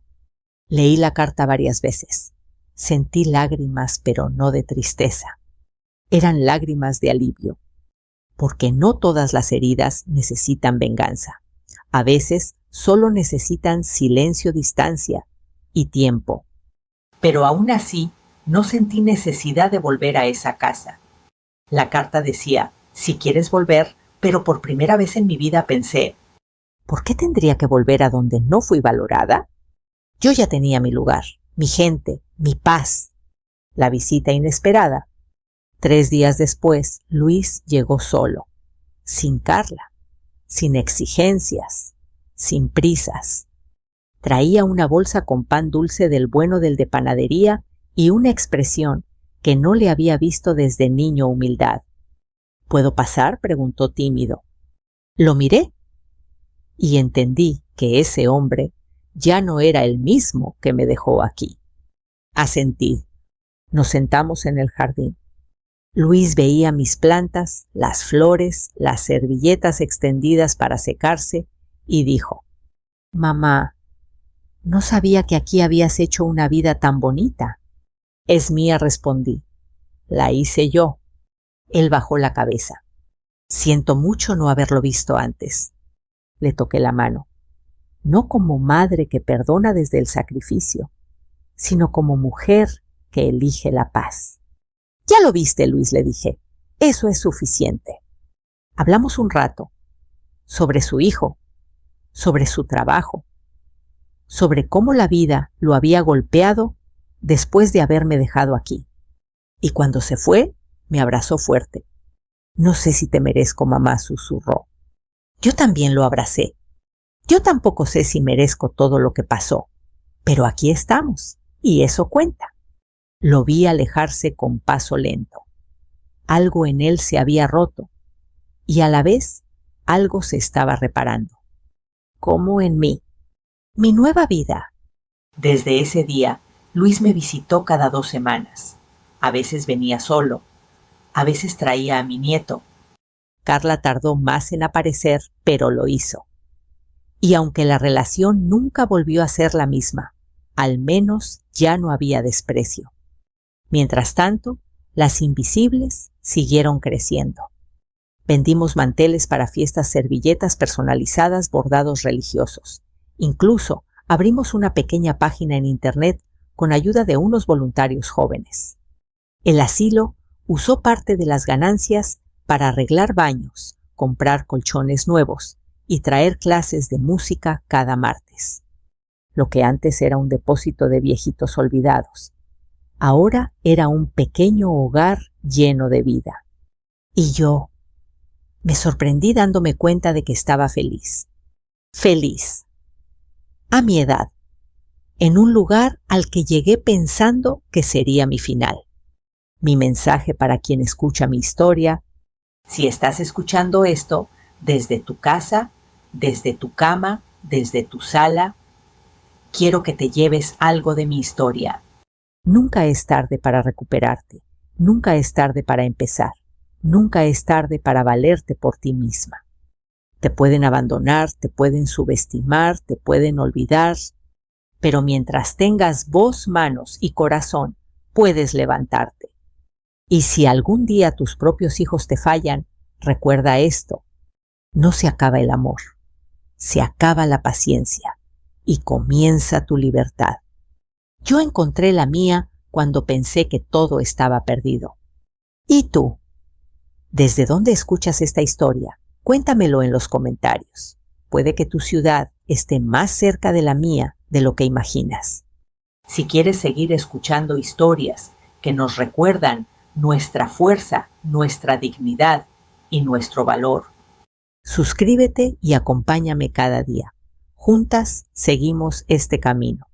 Leí la carta varias veces. Sentí lágrimas, pero no de tristeza. Eran lágrimas de alivio. Porque no todas las heridas necesitan venganza. A veces solo necesitan silencio, distancia y tiempo. Pero aún así, No sentí necesidad de volver a esa casa. La carta decía, si quieres volver, pero por primera vez en mi vida pensé, ¿por qué tendría que volver a donde no fui valorada? Yo ya tenía mi lugar, mi gente, mi paz. La visita inesperada. 3 días después, Luis llegó solo, sin Carla, sin exigencias, sin prisas. Traía una bolsa con pan dulce del bueno del de panadería y una expresión que no le había visto desde niño: humildad. ¿Puedo pasar?, preguntó tímido. Lo miré y entendí que ese hombre ya no era el mismo que me dejó aquí. Asentí. Nos sentamos en el jardín. Luis veía mis plantas, las flores, las servilletas extendidas para secarse y dijo: «Mamá, no sabía que aquí habías hecho una vida tan bonita». «Es mía», respondí. «La hice yo». Él bajó la cabeza. «Siento mucho no haberlo visto antes». Le toqué la mano, no como madre que perdona desde el sacrificio, sino como mujer que elige la paz. «Ya lo viste, Luis», le dije. «Eso es suficiente». Hablamos un rato sobre su hijo, sobre su trabajo, sobre cómo la vida lo había golpeado después de haberme dejado aquí. Y cuando se fue, me abrazó fuerte. «No sé si te merezco, mamá», susurró. Yo también lo abracé. Yo tampoco sé si merezco todo lo que pasó, pero aquí estamos, y eso cuenta. Lo vi alejarse con paso lento. Algo en él se había roto, y a la vez algo se estaba reparando. Como en mí. Mi nueva vida. Desde ese día, Luis me visitó cada 2 semanas. A veces venía solo, a veces traía a mi nieto. Carla tardó más en aparecer, pero lo hizo. Y aunque la relación nunca volvió a ser la misma, al menos ya no había desprecio. Mientras tanto, las invisibles siguieron creciendo. Vendimos manteles para fiestas, servilletas personalizadas, bordados religiosos. Incluso abrimos una pequeña página en Internet con ayuda de unos voluntarios jóvenes. El asilo usó parte de las ganancias para arreglar baños, comprar colchones nuevos y traer clases de música cada martes. Lo que antes era un depósito de viejitos olvidados, ahora era un pequeño hogar lleno de vida. Y yo me sorprendí dándome cuenta de que estaba feliz. Feliz. A mi edad, en un lugar al que llegué pensando que sería mi final. Mi mensaje para quien escucha mi historia: si estás escuchando esto desde tu casa, desde tu cama, desde tu sala, quiero que te lleves algo de mi historia. Nunca es tarde para recuperarte, nunca es tarde para empezar, nunca es tarde para valerte por ti misma. Te pueden abandonar, te pueden subestimar, te pueden olvidar, pero mientras tengas voz, manos y corazón, puedes levantarte. Y si algún día tus propios hijos te fallan, recuerda esto: no se acaba el amor, se acaba la paciencia y comienza tu libertad. Yo encontré la mía cuando pensé que todo estaba perdido. ¿Y tú? ¿Desde dónde escuchas esta historia? Cuéntamelo en los comentarios. Puede que tu ciudad esté más cerca de la mía de lo que imaginas. Si quieres seguir escuchando historias que nos recuerdan nuestra fuerza, nuestra dignidad y nuestro valor, suscríbete y acompáñame cada día. Juntas seguimos este camino.